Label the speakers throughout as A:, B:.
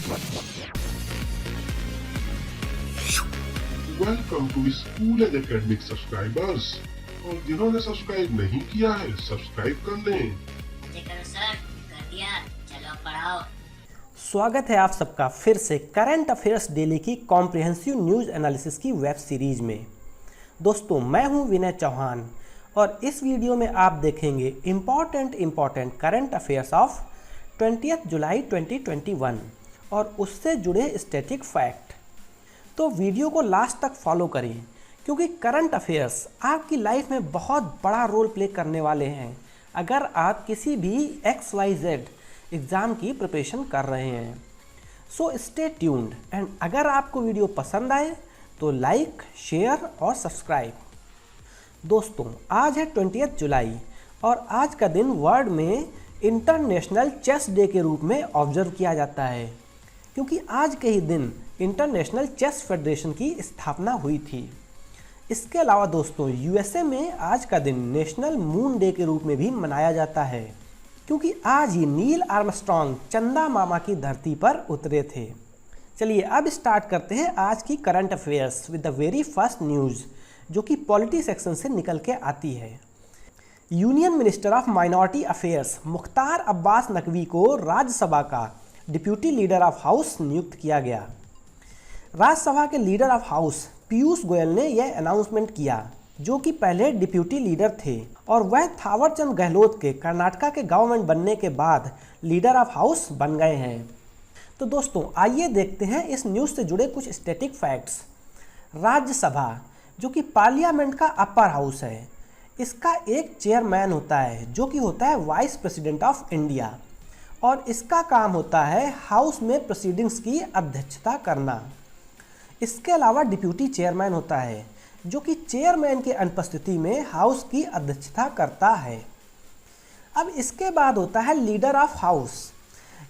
A: Welcome to school and academic subscribers. और जिन्होंने subscribe नहीं किया है सब्सक्राइब कर लें।
B: करो सर, कर दिया, चलो पढ़ाओ।
C: स्वागत है आप सबका फिर से करंट अफेयर्स डेली की कॉम्प्रिहेंसिव न्यूज़ एनालिसिस की वेब सीरीज में। दोस्तों, मैं हूं विनय चौहान और इस वीडियो में आप देखेंगे इम्पॉर्टेंट करंट अफेयर्स ऑफ 20 जुलाई 2021 और उससे जुड़े स्टैटिक फैक्ट। तो वीडियो को लास्ट तक फॉलो करें क्योंकि करंट अफेयर्स आपकी लाइफ में बहुत बड़ा रोल प्ले करने वाले हैं अगर आप किसी भी XYZ एग्ज़ाम की प्रिपरेशन कर रहे हैं। सो स्टे ट्यून्ड एंड अगर आपको वीडियो पसंद आए तो लाइक, शेयर और सब्सक्राइब। दोस्तों, आज है 20 जुलाई और आज का दिन वर्ल्ड में इंटरनेशनल चेस डे के रूप में ऑब्जर्व किया जाता है क्योंकि आज के ही दिन इंटरनेशनल चेस फेडरेशन की स्थापना हुई थी। इसके अलावा दोस्तों, USA में आज का दिन नेशनल मून डे के रूप में भी मनाया जाता है क्योंकि आज ही नील आर्मस्ट्रॉन्ग चंदा मामा की धरती पर उतरे थे। चलिए अब स्टार्ट करते हैं आज की current affairs with the very first news जो कि पॉलिटी सेक्शन से निकल के आती है। Union minister of minority affairs Mukhtar Abbas Naqvi को राज्यसभा का डिप्यूटी लीडर ऑफ हाउस नियुक्त किया गया। राज्यसभा के leader of house Piyush Goyal ने यह अनाउंसमेंट किया जो कि पहले डिप्यूटी लीडर थे और वह थावरचंद गहलोत के कर्नाटका के गवर्नमेंट बनने के बाद लीडर ऑफ हाउस बन गए हैं। तो दोस्तों, आइए देखते हैं इस न्यूज़ से जुड़े कुछ स्टैटिक फैक्ट्स। राज्यसभा जो कि पार्लियामेंट का अपर हाउस है, इसका एक चेयरमैन होता है जो कि होता है वाइस प्रेसिडेंट ऑफ इंडिया और इसका काम होता है हाउस में प्रोसीडिंग्स की अध्यक्षता करना। इसके अलावा डिप्यूटी चेयरमैन होता है जो कि चेयरमैन की अनुपस्थिति में हाउस की अध्यक्षता करता है। अब इसके बाद होता है लीडर ऑफ हाउस।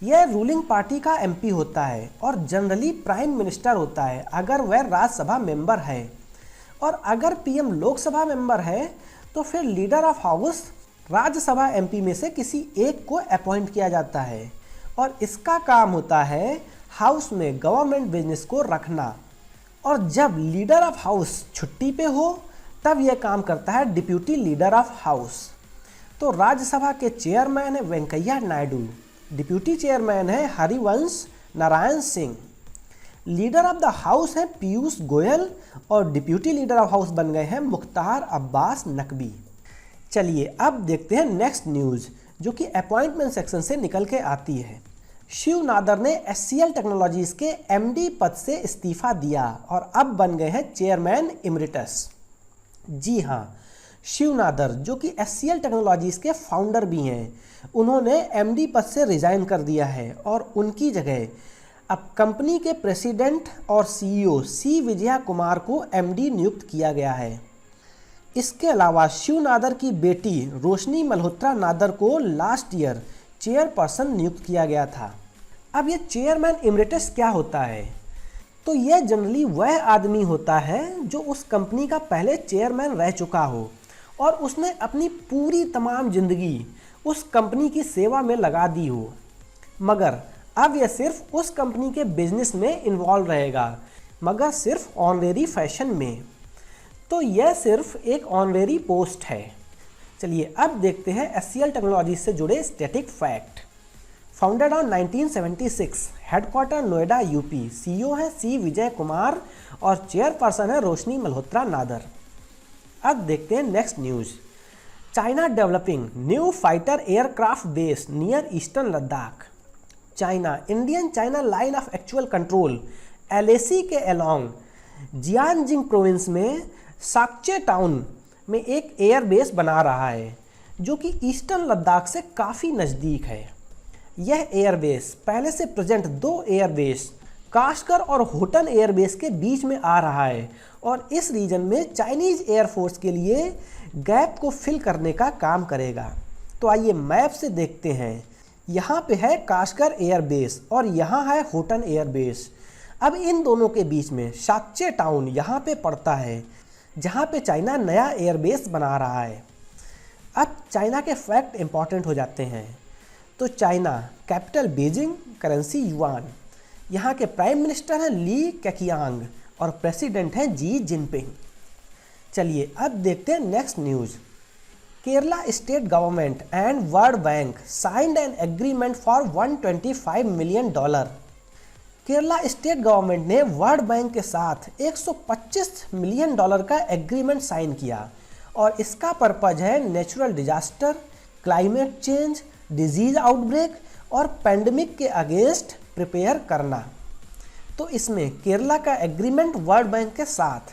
C: यह रूलिंग पार्टी का MP होता है और जनरली प्राइम मिनिस्टर होता है अगर वह राज्यसभा मेंबर है, और अगर PM लोकसभा मेंबर है तो फिर leader of house Rajya Sabha MP में से किसी एक को अपॉइंट किया जाता है और इसका काम होता है हाउस में गवर्नमेंट बिजनेस को रखना। और जब लीडर ऑफ हाउस छुट्टी पे हो तब यह काम करता है डिप्यूटी लीडर ऑफ हाउस। तो राज्यसभा के चेयरमैन है वेंकैया नायडू, डिप्यूटी चेयरमैन है Harivansh Narayan Singh, leader of the house है पीयूष गोयल और डिप्यूटी लीडर ऑफ हाउस बन गए हैं मुख्तार अब्बास नकवी। चलिए अब देखते हैं नेक्स्ट न्यूज़ जो कि अपॉइंटमेंट सेक्शन से निकल के आती है। शिव नादर ने SCL टेक्नोलॉजीज के MD पद से इस्तीफा दिया और अब बन गए हैं चेयरमैन इमरिटस। जी हाँ, शिव नादर जो कि SCL टेक्नोलॉजीज के फाउंडर भी हैं, उन्होंने MD पद से रिज़ाइन कर दिया है और उनकी जगह अब कंपनी के प्रेसिडेंट और CEO C विजया कुमार को MD नियुक्त किया गया है। इसके अलावा शिव नादर की बेटी रोशनी मल्होत्रा नादर को लास्ट ईयर चेयरपर्सन नियुक्त किया गया था। अब ये चेयरमैन इमरिटस क्या होता है? तो यह जनरली वह आदमी होता है जो उस कंपनी का पहले चेयरमैन रह चुका हो और उसने अपनी पूरी तमाम जिंदगी उस कंपनी की सेवा में लगा दी हो, मगर अब यह सिर्फ उस कंपनी के बिजनेस में इन्वॉल्व रहेगा, मगर सिर्फ ऑनरेरी फैशन में। तो यह सिर्फ एक ऑनरेरी पोस्ट है। चलिए अब देखते हैं SCL टेक्नोलॉजी से जुड़े static fact. Founded on 1976, headquarter Noida UP, CEO है C विजय कुमार और चेयरपर्सन है रोशनी मल्होत्रा नादर। अब देखते हैं next news. China developing new fighter aircraft base near eastern Ladakh. China Indian China line of actual control LAC के अलोंग जियानजिंग प्रोविंस में साक्चे टाउन में एक एयरबेस बना रहा है जो कि ईस्टर्न लद्दाख से काफ़ी नज़दीक है। यह एयरबेस पहले से प्रेजेंट 2 एयरबेस काशगर और होटन एयरबेस के बीच में आ रहा है और इस रीजन में चाइनीज़ एयरफोर्स के लिए गैप को फिल करने का काम करेगा। तो आइए मैप से देखते हैं। यहाँ पे है काशगर एयरबेस और यहाँ है होटन एयरबेस। अब इन दोनों के बीच में साक्चे टाउन यहाँ पे पड़ता है जहाँ पे चाइना नया एयरबेस बना रहा है। अब चाइना के फैक्ट इंपॉर्टेंट हो जाते हैं। तो China capital Beijing, currency yuan. यहाँ के प्राइम मिनिस्टर हैं ली केकियांग और प्रेसिडेंट हैं जी जिनपिंग। चलिए अब देखते हैं next news. Kerala state government and world bank signed an agreement for $125 million. Kerala state government ने वर्ल्ड बैंक के साथ $125 मिलियन का एग्रीमेंट साइन किया और इसका पर्पज है natural disaster, climate change, disease outbreak और पैंडमिक के अगेंस्ट प्रिपेयर करना। तो इसमें केरला का एग्रीमेंट वर्ल्ड बैंक के साथ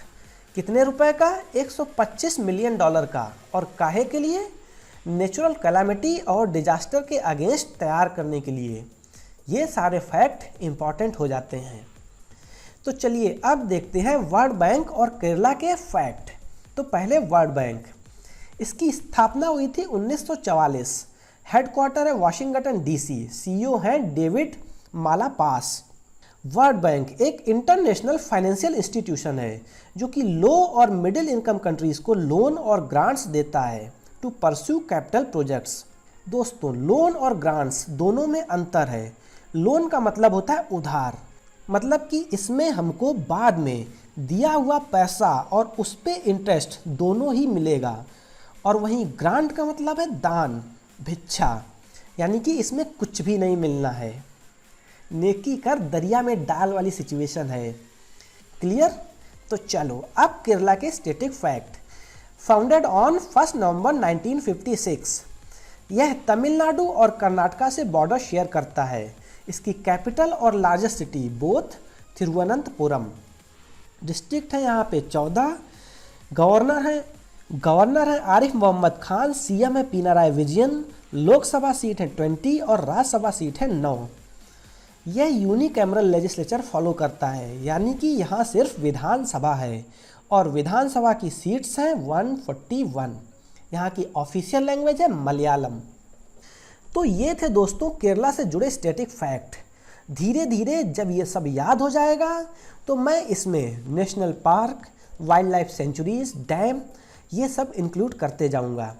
C: कितने रुपए का? $125 मिलियन का। और काहे के लिए? नेचुरल कैलामिटी और डिजास्टर के अगेंस्ट तैयार करने के लिए। ये सारे फैक्ट इंपॉर्टेंट हो जाते हैं। तो चलिए अब देखते हैं वर्ल्ड बैंक और केरला के फैक्ट। तो पहले वर्ल्ड बैंक, इसकी स्थापना हुई थी 1944। हेडक्वार्टर है वाशिंगटन डीसी। सीईओ हैं डेविड मालापास। वर्ल्ड बैंक एक इंटरनेशनल फाइनेंशियल इंस्टीट्यूशन है जो कि लो और मिडिल इनकम कंट्रीज को लोन और ग्रांट्स देता है टू परस्यू कैपिटल प्रोजेक्ट्स। दोस्तों, लोन और ग्रांट्स दोनों में अंतर है। लोन का मतलब होता है उधार, मतलब कि इसमें हमको बाद में दिया हुआ पैसा और उस पे इंटरेस्ट दोनों ही मिलेगा। और वहीं ग्रांट का मतलब है दान, भिक्षा, यानी कि इसमें कुछ भी नहीं मिलना है। नेकी कर दरिया में डाल वाली सिचुएशन है। क्लियर? तो चलो अब केरला के स्टेटिक फैक्ट। फाउंडेड ऑन 1 नवंबर 1956। यह तमिलनाडु और कर्नाटका से बॉर्डर शेयर करता है। इसकी कैपिटल और largest city both Thiruvananthapuram. District है यहाँ पे 14। गवर्नर है आरिफ मोहम्मद खान। सीएम है पिनाराई विजयन। लोकसभा सीट है 20 और राज्यसभा सीट है 9। यह यूनिकैमरल लेजिस्लेचर फॉलो करता है, यानी कि यहाँ सिर्फ विधानसभा है और विधानसभा की सीट्स हैं 141। यहाँ की ऑफिशियल लैंग्वेज है मलयालम। तो ये थे दोस्तों केरला से जुड़े स्टैटिक फैक्ट। धीरे धीरे जब ये सब याद हो जाएगा तो मैं इसमें national park, wild life sanctuaries, dam ये सब इंक्लूड करते जाऊंगा।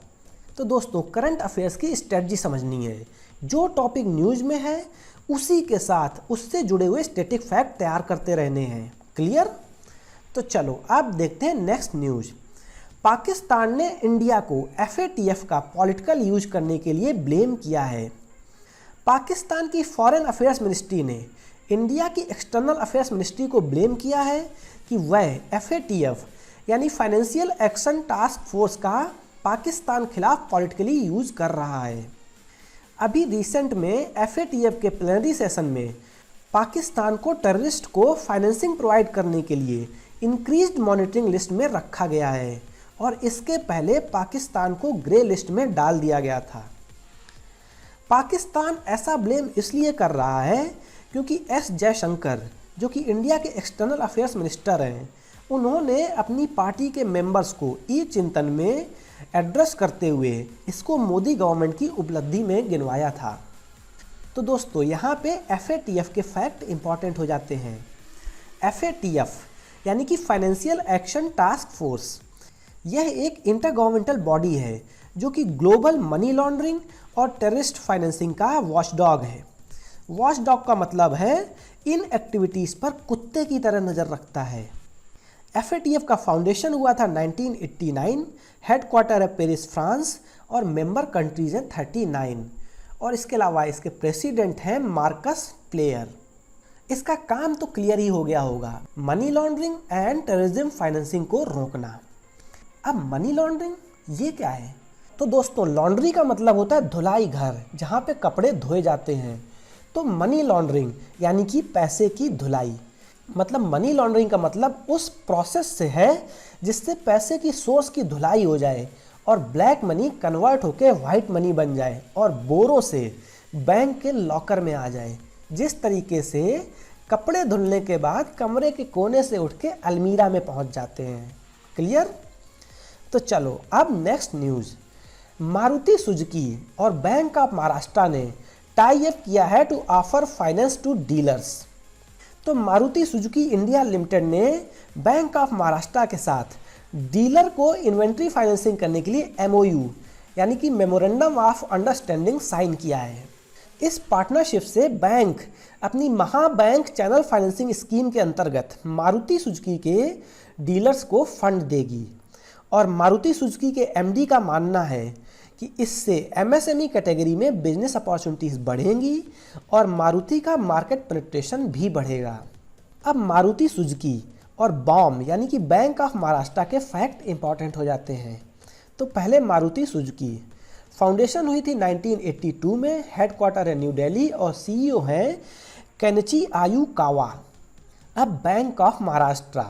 C: तो दोस्तों करंट अफेयर्स की स्ट्रेटजी समझनी है। जो टॉपिक न्यूज़ में है उसी के साथ उससे जुड़े हुए स्टैटिक फैक्ट तैयार करते रहने हैं। क्लियर? तो चलो अब देखते हैं नेक्स्ट न्यूज़। पाकिस्तान ने इंडिया को FATF का पॉलिटिकल यूज करने के लिए ब्लेम किया है। पाकिस्तान की फॉरेन अफेयर्स मिनिस्ट्री ने इंडिया की एक्सटर्नल अफेयर्स मिनिस्ट्री को ब्लेम किया है कि वह FATF यानी फाइनेंशियल एक्शन टास्क फोर्स का पाकिस्तान खिलाफ पॉलिटिकली यूज कर रहा है। अभी रिसेंट में FATF के प्लेनरी सेशन में पाकिस्तान को टेररिस्ट को फाइनेंसिंग प्रोवाइड करने के लिए इंक्रीज्ड मॉनिटरिंग लिस्ट में रखा गया है और इसके पहले पाकिस्तान को ग्रे लिस्ट में डाल दिया गया था। पाकिस्तान ऐसा ब्लेम इसलिए कर रहा है क्योंकि S जयशंकर जो कि इंडिया के एक्सटर्नल अफेयर्स मिनिस्टर हैं, उन्होंने अपनी पार्टी के मेंबर्स को चिंतन में एड्रेस करते हुए इसको मोदी गवर्नमेंट की उपलब्धि में गिनवाया था। तो दोस्तों यहाँ पे FATF के फैक्ट इंपॉर्टेंट हो जाते हैं। FATF यानी कि फाइनेंशियल एक्शन टास्क फोर्स, यह एक इंटर गवर्नमेंटल बॉडी है जो कि ग्लोबल मनी लॉन्ड्रिंग और टेररिस्ट फाइनेंसिंग का वॉचडॉग है। वॉचडॉग का मतलब है इन एक्टिविटीज़ पर कुत्ते की तरह नज़र रखता है। FATF का फाउंडेशन हुआ था 1989। हेडक्वार्टर है पेरिस, फ्रांस और मेंबर कंट्रीज हैं 39। और इसके अलावा इसके प्रेसिडेंट हैं मार्कस प्लेयर। इसका काम तो क्लियर ही हो गया होगा, money laundering and terrorism financing को रोकना। अब मनी लॉन्ड्रिंग ये क्या है? तो दोस्तों लॉन्ड्री का मतलब होता है धुलाई घर, जहाँ पे कपड़े धोए जाते हैं। तो मनी लॉन्ड्रिंग यानी कि पैसे की धुलाई, मतलब मनी लॉन्ड्रिंग का मतलब उस प्रोसेस से है जिससे पैसे की सोर्स की धुलाई हो जाए और ब्लैक मनी कन्वर्ट होकर वाइट मनी बन जाए और बोरों से बैंक के लॉकर में आ जाए। जिस तरीके से कपड़े धुलने के बाद कमरे के कोने से उठ के अलमीरा में पहुंच जाते हैं। क्लियर? तो चलो अब नेक्स्ट न्यूज़। मारुति सुजुकी और बैंक ऑफ महाराष्ट्र ने टाई अप किया है to offer finance to dealers. तो मारुति सुजुकी इंडिया लिमिटेड ने बैंक ऑफ महाराष्ट्र के साथ डीलर को इन्वेंट्री फाइनेंसिंग करने के लिए MOU यानी कि मेमोरेंडम ऑफ अंडरस्टैंडिंग साइन किया है। इस पार्टनरशिप से बैंक अपनी महाबैंक चैनल फाइनेंसिंग स्कीम के अंतर्गत मारुति सुजुकी के डीलर्स को फंड देगी और मारुति सुजुकी के एमडी का मानना है कि इससे एमएसएमई कैटेगरी में बिजनेस अपॉर्चुनिटीज़ बढ़ेंगी और मारुति का मार्केट पेनिट्रेशन भी बढ़ेगा। अब मारुति सुजुकी और बॉम यानी कि बैंक ऑफ महाराष्ट्र के फैक्ट इंपॉर्टेंट हो जाते हैं। तो पहले मारुति सुजुकी फाउंडेशन हुई थी 1982 में, हेडक्वार्टर है न्यू दिल्ली और सीईओ हैं केनिची आयुकावा। अब bank of Maharashtra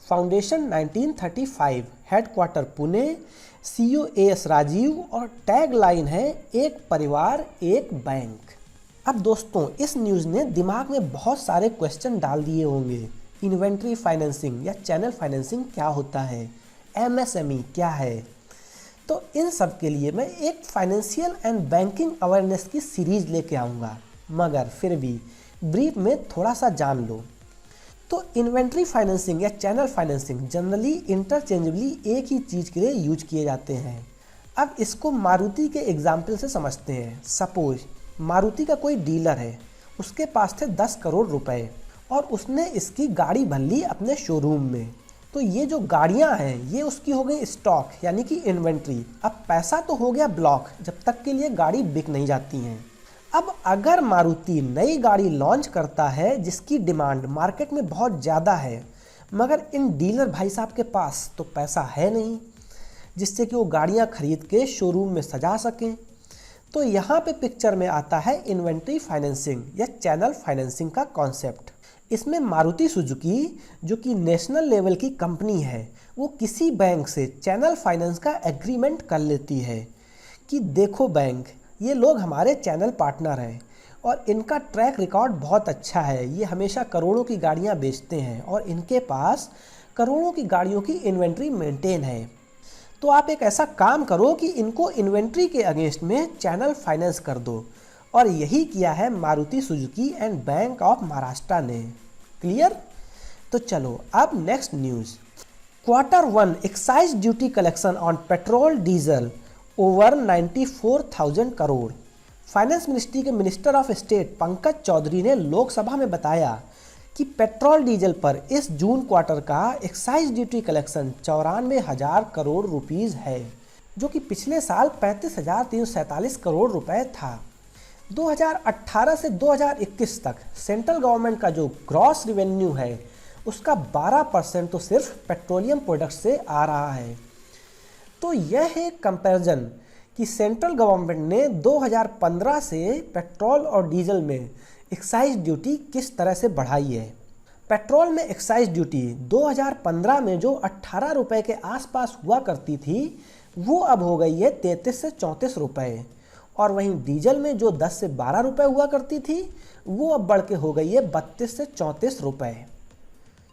C: foundation 1935, headquarter Pune, CEO S Rajeev और टैग लाइन है एक परिवार एक बैंक। अब दोस्तों इस न्यूज़ ने दिमाग में बहुत सारे क्वेश्चन डाल दिए होंगे। इन्वेंट्री फाइनेंसिंग या चैनल फाइनेंसिंग क्या होता है, एमएसएमई क्या है। तो इन सब के लिए मैं एक फाइनेंशियल एंड बैंकिंग अवेयरनेस की सीरीज लेके आऊँगा, मगर फिर भी ब्रीफ में थोड़ा सा जान लो। तो इन्वेंट्री फाइनेंसिंग या चैनल फाइनेंसिंग जनरली इंटरचेंजेबली एक ही चीज़ के लिए यूज किए जाते हैं। अब इसको मारुति के एग्जाम्पल से समझते हैं। सपोज मारुति का कोई डीलर है, उसके पास थे 10 करोड़ रुपए और उसने इसकी गाड़ी भर ली अपने शोरूम में। तो ये जो गाड़ियां हैं ये उसकी हो गई स्टॉक यानी कि इन्वेंट्री। अब पैसा तो हो गया ब्लॉक जब तक के लिए गाड़ी बिक नहीं जाती हैं। अब अगर मारुति नई गाड़ी लॉन्च करता है जिसकी डिमांड मार्केट में बहुत ज़्यादा है, मगर इन डीलर भाई साहब के पास तो पैसा है नहीं जिससे कि वो गाड़ियां खरीद के शोरूम में सजा सकें, तो यहाँ पे पिक्चर में आता है इन्वेंट्री फाइनेंसिंग या चैनल फाइनेंसिंग का कॉन्सेप्ट। इसमें मारुति सुजुकी जो कि नेशनल लेवल की कंपनी है, वो किसी बैंक से चैनल फाइनेंस का एग्रीमेंट कर लेती है कि देखो बैंक, ये लोग हमारे चैनल पार्टनर हैं और इनका ट्रैक रिकॉर्ड बहुत अच्छा है, ये हमेशा करोड़ों की गाड़ियां बेचते हैं और इनके पास करोड़ों की गाड़ियों की इन्वेंट्री मेंटेन है। तो आप एक ऐसा काम करो कि इनको इन्वेंट्री के अगेंस्ट में चैनल फाइनेंस कर दो, और यही किया है Maruti Suzuki and bank of Maharashtra ने। क्लियर? तो चलो अब next news. Q1 excise duty collection on petrol diesel over 94,000 crore. Finance ministry के minister of state Pankaj Chaudhary ने लोकसभा में बताया कि पेट्रोल डीजल पर इस जून क्वार्टर का excise duty collection 94,000 crore rupees है, जो कि पिछले साल 35,347 करोड़ रुपए था। 2018 से 2021 तक सेंट्रल गवर्नमेंट का जो ग्रॉस रेवेन्यू है उसका 12% तो सिर्फ पेट्रोलियम प्रोडक्ट से आ रहा है। तो यह है कंपैरिजन कि सेंट्रल गवर्नमेंट ने 2015 से पेट्रोल और डीजल में एक्साइज ड्यूटी किस तरह से बढ़ाई है। पेट्रोल में एक्साइज ड्यूटी 2015 में जो 18 रुपये के आसपास हुआ करती थी वो अब हो गई है 33 से 34 रुपये, और वहीं डीजल में जो 10 से 12 रुपये हुआ करती थी वो अब बढ़ के हो गई है 32 से 34 रुपये।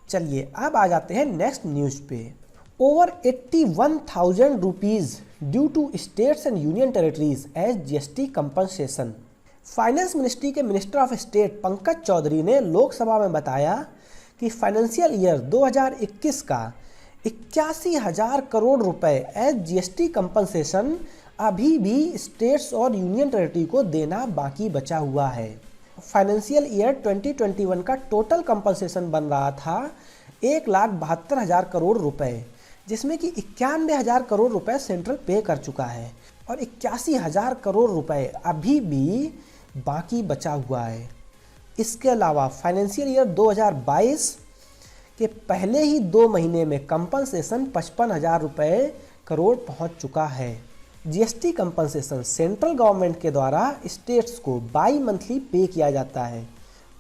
C: चलिए अब आ जाते हैं नेक्स्ट न्यूज़ पे। Over 81,000 rupees due to states and union territories as GST compensation. Finance ministry के minister of state Pankaj Chaudhary ने लोकसभा में बताया कि फाइनेंशियल ईयर 2021 का 81,000 करोड़ रुपए एज जीएसटी कंपनसेशन अभी भी स्टेट्स और यूनियन टेरिटरी को देना बाकी बचा हुआ है। फाइनेंशियल ईयर 2021 का टोटल कंपनसेशन बन रहा था 1,72,000 करोड़ रुपए, जिसमें कि 91,000 करोड़ रुपए सेंट्रल पे कर चुका है और 81,000 करोड़ रुपए अभी भी बाकी बचा हुआ है। इसके अलावा फाइनेंशियल ईयर 2022 के पहले ही 2 महीने में कंपनसेशन 55,000 रुपए करोड़ पहुंच चुका है। जीएसटी कंपनसेशन सेंट्रल गवर्नमेंट के द्वारा स्टेट्स को बाई मंथली पे किया जाता है,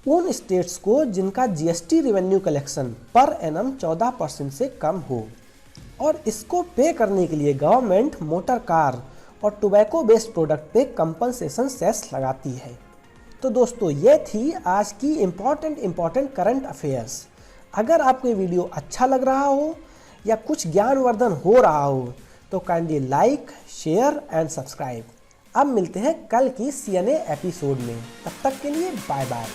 C: उन स्टेट्स को जिनका GST revenue collection per annum 14% से कम हो, और इसको पे करने के लिए गवर्नमेंट मोटर कार और टोबैको बेस्ड प्रोडक्ट पे कंपनसेशन सेस लगाती है। तो दोस्तों ये थी आज की इम्पॉर्टेंट करंट अफेयर्स। अगर आपको ये वीडियो अच्छा लग रहा हो या कुछ ज्ञानवर्धन हो रहा हो तो kindly like, share and subscribe. अब मिलते हैं कल की CNA एपिसोड में, तब तक के लिए बाय बाय।